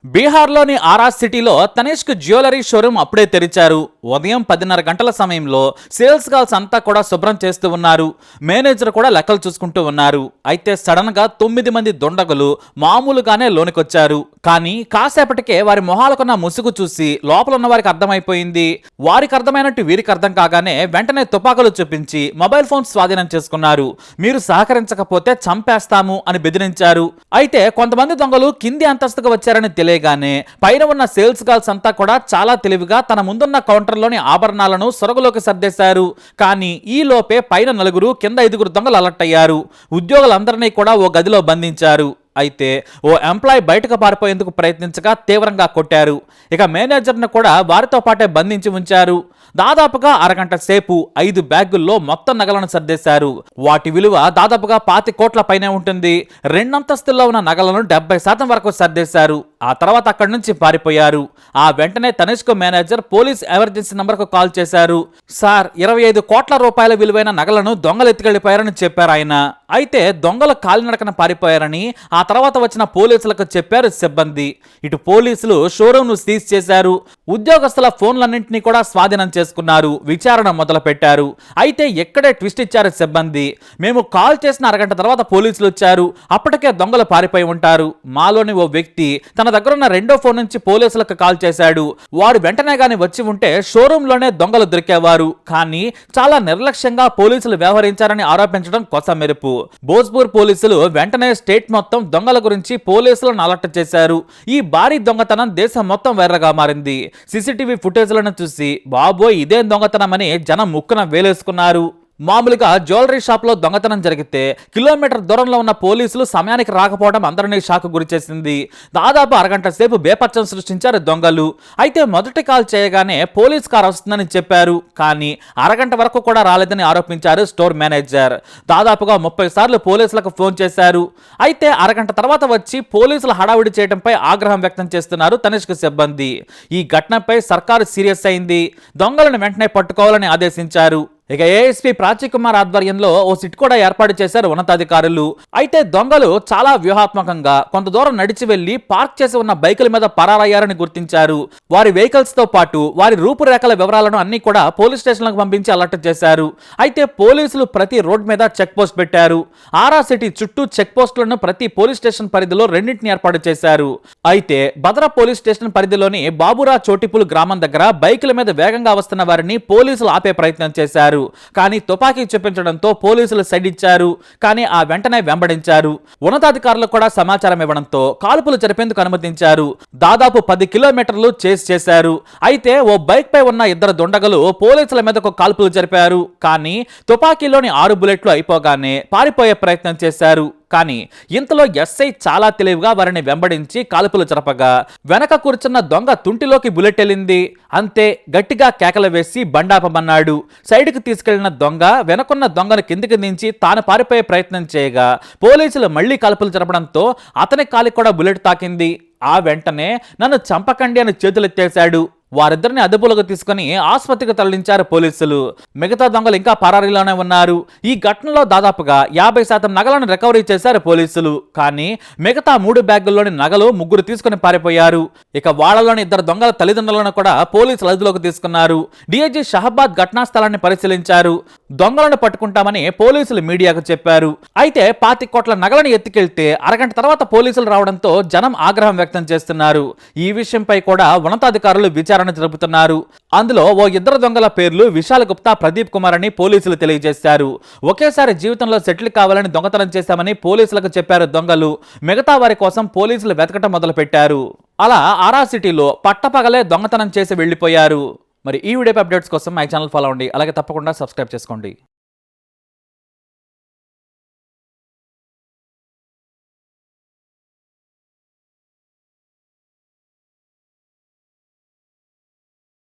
బీహార్లోని ఆరా సిటీలో Tanishq jewellery showroom అప్పుడే తెరిచారు. ఉదయం 10:30 గంటల సమయంలో సేల్స్ గర్ల్స్ అంతా కూడా శుభ్రం చేస్తూ ఉన్నారు. మేనేజర్ కూడా లెక్కలు చూసుకుంటూ ఉన్నారు. అయితే సడన్ గా 9 మంది దుండగులు మామూలుగానే లోనికొచ్చారు. కానీ కాసేపటికే వారి మొహాలకున్న ముసుగు చూసి లోపల ఉన్న వారికి అర్థమైపోయింది. వారికి అర్థమైనట్టు వీరికి అర్థం కాగానే వెంటనే తుపాకులు చూపించి మొబైల్ ఫోన్ స్వాధీనం చేసుకున్నారు. మీరు సహకరించకపోతే చంపేస్తాము అని బెదిరించారు. అయితే కొంతమంది దొంగలు కింది అంతస్తుకు వచ్చారని తెలియగానే పైన ఉన్న సేల్స్ గర్ల్స్ అంతా కూడా చాలా తెలివిగా తన ముందున్న కౌంటర్లోని ఆభరణాలను సొరగులోకి సర్దేశారు. కానీ ఈ లోపే పైన 4 కింద 5 దొంగలు అలర్ట్ అయ్యారు. ఉద్యోగులందరినీ కూడా ఓ గదిలో బంధించారు. అయితే ఓ ఎంప్లాయ్ బయటకు పారిపోయేందుకు ప్రయత్నించగా తీవ్రంగా కొట్టారు. ఇక మేనేజర్ను కూడా వారితో పాటే బంధించి ఉంచారు. దాదాపుగా అరగంట సేపు 5 బ్యాగుల్లో మొత్తం నగలను సర్దేశారు. వాటి విలువ దాదాపుగా 25 కోట్ల పైనే ఉంటుంది. 2 అంతస్తుల్లో ఉన్న నగలను 70% వరకు సర్దేశారు. ఆ తర్వాత అక్కడి నుంచి పారిపోయారు. ఆ వెంటనే తనిష్క్ మేనేజర్ పోలీస్ ఎమర్జెన్సీ నంబర్కు కాల్ చేశారు. సార్, 25 కోట్ల రూపాయల విలువైన నగలను దొంగలు ఎత్తుకెళ్లిపోయారని చెప్పారు ఆయన. అయితే దొంగలు కాలినడకన పారిపోయారని ఆ తర్వాత వచ్చిన పోలీసులకు చెప్పారు సిబ్బంది. ఇటు పోలీసులు షోరూమ్ ను సీజ్ చేశారు. ఉద్యోగస్తుల ఫోన్లన్నింటినీ కూడా స్వాధీనం చేసుకున్నారు. విచారణ మొదలు పెట్టారు. అయితే ఎక్కడే ట్విస్ట్ ఇచ్చారు సిబ్బంది. మేము కాల్ చేసిన అరగంట తర్వాత పోలీసులు వచ్చారు. అప్పటికే దొంగలు పారిపోయి ఉంటారు. మాలోని ఓ వ్యక్తి తన దగ్గరున్న రెండో ఫోన్ నుంచి పోలీసులకు కాల్ చేశాడు. వాడు వెంటనే గాని వచ్చి ఉంటే షోరూమ్ లోనే దొంగలు దొరికేవారు. కానీ చాలా నిర్లక్ష్యంగా పోలీసులు వ్యవహరించారని ఆరోపించడం కొసమెరుపు. భోజ్పూర్ పోలీసులు వెంటనే స్టేట్ మొత్తం దొంగల గురించి పోలీసులను అలర్ట్ చేశారు. ఈ భారీ దొంగతనం దేశం మొత్తం వైరల్గా మారింది. సీసీటీవీ ఫుటేజ్లను చూసి బాబోయ్ ఇదేం దొంగతనమని జనం ముక్కున వేలేసుకున్నారు. మామూలుగా జ్యువెలరీ షాప్ లో దొంగతనం జరిగితే కిలోమీటర్ దూరంలో ఉన్న పోలీసులు సమయానికి రాకపోవడం అందరినీ షాక్ గురిచేసింది. దాదాపు అరగంట సేపు బేపచ్చం సృష్టించారు దొంగలు. అయితే మొదటి కాల్ చేయగానే పోలీస్ కార్ వస్తుందని చెప్పారు. కానీ అరగంట వరకు కూడా రాలేదని ఆరోపించారు స్టోర్ మేనేజర్. దాదాపుగా 30 సార్లు పోలీసులకు ఫోన్ చేశారు. అయితే అరగంట తర్వాత వచ్చి పోలీసులు హడావుడి చేయడంపై ఆగ్రహం వ్యక్తం చేస్తున్నారు తనిష్క్ సిబ్బంది. ఈ ఘటనపై సర్కారు సీరియస్ అయింది. దొంగలను వెంటనే పట్టుకోవాలని ఆదేశించారు. ఇక ఏఎస్పీ ప్రాచీ కుమార్ ఆధ్వర్యంలో ఓ సిట్ కూడా ఏర్పాటు చేశారు ఉన్నతాధికారులు. అయితే దొంగలు చాలా వ్యూహాత్మకంగా కొంత దూరం నడిచి వెళ్లి పార్క్ చేసి ఉన్న బైకుల మీద పరారయ్యారని గుర్తించారు. వారి వెహికల్స్ తో పాటు వారి రూపురేఖల వివరాలను అన్ని కూడా పోలీస్ స్టేషన్లకు పంపించి అలర్ట్ చేశారు. అయితే పోలీసులు ప్రతి రోడ్ మీద చెక్ పోస్ట్ పెట్టారు. ఆరా సిటీ చుట్టూ చెక్ పోస్టులను ప్రతి పోలీస్ స్టేషన్ పరిధిలో 2 ఏర్పాటు చేశారు. అయితే భద్ర పోలీస్ స్టేషన్ పరిధిలోని బాబురా చోటిపుల్ గ్రామం దగ్గర బైకుల మీద వేగంగా వస్తున్న వారిని పోలీసులు ఆపే ప్రయత్నం చేశారు. కానీ తుపాకీ చూపించడంతో పోలీసులు సైడ్ ఇచ్చారు. కానీ ఆ వెంటనే వెంబడించారు. ఉన్నతాధికారులు కూడా సమాచారం ఇవ్వడంతో కాల్పులు జరిపేందుకు అనుమతించారు. దాదాపు 10 కిలోమీటర్లు చేస్ చేశారు. అయితే ఓ బైక్ పై ఉన్న 2 దుండగులు పోలీసుల మీదకు కాల్పులు జరిపారు. కానీ తుపాకీలోని 6 బుల్లెట్లు అయిపోగానే పారిపోయే ప్రయత్నం చేశారు. కానీ ఇంతలో ఎస్ఐ చాలా తెలివిగా వారిని వెంబడించి కాల్పులు జరపగా వెనక కూర్చున్న దొంగ తుంటిలోకి బుల్లెట్ వెళ్ళింది. అంతే, గట్టిగా కేకలు వేసి బండాపమన్నాడు. సైడ్కి తీసుకెళ్లిన దొంగ వెనకున్న దొంగను కిందికి దించి తాను పారిపోయే ప్రయత్నం చేయగా పోలీసులు మళ్లీ కాల్పులు జరపడంతో అతని కాలికి కూడా బుల్లెట్ తాకింది. ఆ వెంటనే నన్ను చంపకండి అని చేతులెత్తేశాడు. వారిద్దరిని అదుపులోకి తీసుకుని ఆసుపత్రికి తరలించారు పోలీసులు. మిగతా దొంగలు ఇంకా పరారీలోనే ఉన్నారు. ఈ ఘటనలో దాదాపుగా 50% నగలను రికవరీ చేశారు పోలీసులు. కానీ మిగతా 3 బ్యాగుల్లోని నగలు 3 తీసుకుని పారిపోయారు. ఇక వాళ్ళలోని 2 దొంగల తల్లిదండ్రులను కూడా పోలీసులు అదుపులోకి తీసుకున్నారు. డీఐజీ షహబాద్ ఘటనా స్థలాన్ని పరిశీలించారు. దొంగలను పట్టుకుంటామని పోలీసులు మీడియాకు చెప్పారు. అయితే 25 కోట్ల నగలను ఎత్తుకెళ్తే అరగంట తర్వాత పోలీసులు రావడంతో జనం ఆగ్రహం వ్యక్తం చేస్తున్నారు. ఈ విషయంపై కూడా ఉన్నతాధికారులు విచారణ జరుపుతున్నారు. అందులో ఓ 2 దొంగల పేర్లు విశాల్ గుప్తా, ప్రదీప్ కుమార్ అని పోలీసులు తెలియజేశారు. ఒకేసారి జీవితంలో సెటిల్ కావాలని దొంగతనం చేశామని పోలీసులకు చెప్పారు దొంగలు. మిగతా వారి కోసం పోలీసులు వెతకటం మొదలు పెట్టారు. అలా ఆరా సిటీలో పట్టపగలే దొంగతనం చేసి వెళ్లిపోయారు. మరి ఈ వీడియో అప్డేట్స్ కోసం మై ఛానల్ ఫాలో అవ్వండి. అలాగే తప్పకుండా సబ్స్క్రైబ్ చేసుకోండి.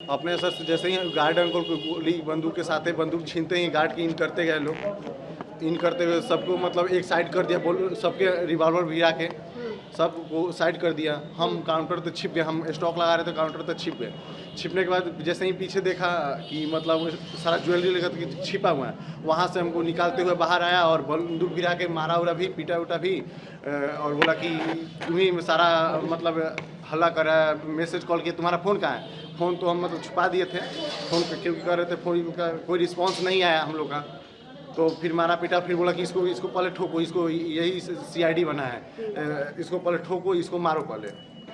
अपने सर जैसे ही गार्ड अंकल को गोली बंदूक के साथ बंदूक छीनते ही गार्ड की इन करते गए लोग। इन करते हुए सबको मतलब एक साइड कर दिया, सबके रिवॉल्वर भिड़ा के सबको साइड कर दिया। हम काउंटर तो छिप गए, हम स्टॉक लगा रहे थे, काउंटर तो छिप गए। छिपने के बाद जैसे ही पीछे देखा कि मतलब सारा ज्वेलरी लेकर के छिपा हुआ है, वहाँ से हमको निकालते हुए बाहर आया और बंदूक गिरा के मारा उरा भी, पीटा उटा भी, और बोला कि तुम्ही सारा मतलब हल्ला कर रहा है, मैसेज कॉल किया, तुम्हारा फ़ोन कहाँ है? फ़ोन तो हम मतलब छुपा दिए थे, फ़ोन क्योंकि कर रहे थे, फ़ोन का कोई रिस्पॉन्स नहीं आया हम लोग का। तो फिर मारा पीटा, फिर बोला कि इसको पहले ठोको, इसको यही CID बना है, इसको पहले ठोको, इसको मारो पहले।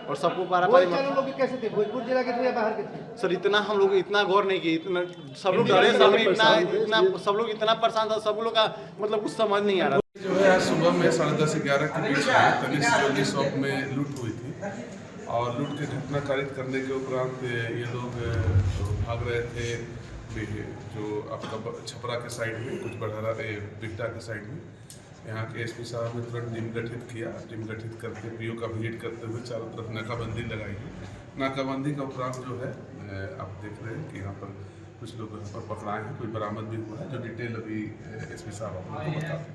और सबको पारा पारी लोग कैसे थे, भोजपुर जिला के थे या बाहर के थे? सर इतना हम लोग इतना गौर नहीं किए, इतना सब लोग डरे, सब लोग इतना परेशान था, सब लोग का मतलब कुछ समझ नहीं आ रहा। जो है आज सुबह में 10:30-11 के बीच में तनिष्क ज्वेलरी शॉप में लूट हुई थी और लूट की घटना कारित करने के उपरांत ये लोग भाग रहे थे जो आपका छपरा के साइड में, कुछ बढ़ारा बिट्टा के साइड में। यहाँ के SP साहब ने तुरंत टीम गठित किया, टीम गठित करके PO का भीड़ करते हुए चारों तरफ नाकाबंदी लगाई। नाकाबंदी का उपरांत जो है आप देख रहे हैं कि यहाँ पर कुछ लोग यहाँ पर पकड़ाए हैं, कोई बरामद भी हुआ है, जो डिटेल अभी SP साहब आपको बता दें।